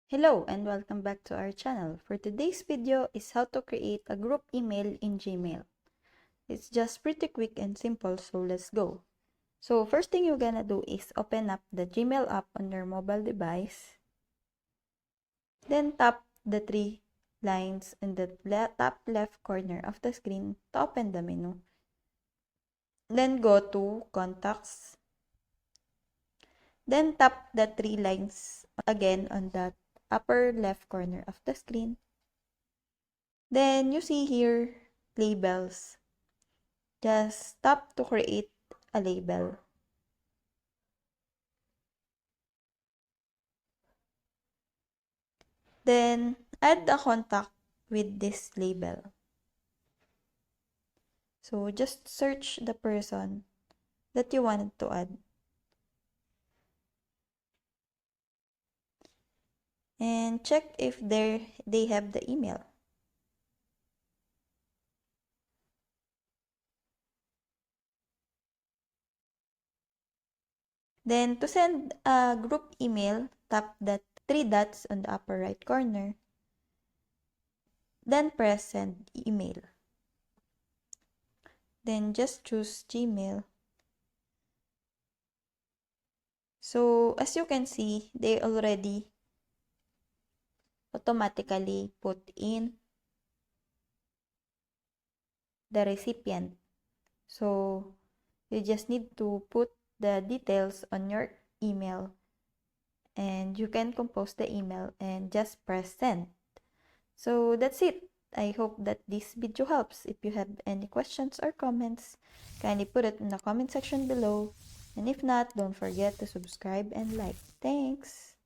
Hello and welcome back to our channel. For today's video is how to create a group email in Gmail. It's just pretty quick and simple, so let's go. So first thing you're gonna do is open up the Gmail app on your mobile device. Then tap the three lines in the top left corner of the screen to open the menu. Then go to Contacts. Then tap the three lines again on the upper left corner of the screen. Then you see here labels. Just tap to create a label. Then add a contact with this label. So just search the person that you wanted to add. And check if they have the email. Then to send a group email, tap the three dots on the upper right corner. Then press send email. Then just choose Gmail. So as you can see, they already automatically put in the recipient. So you just need to put the details on your email and you can compose the email and just press send. So that's it. I hope that this video helps. If you have any questions or comments, kindly put it in the comment section below. And if not, don't forget to subscribe and like. Thanks!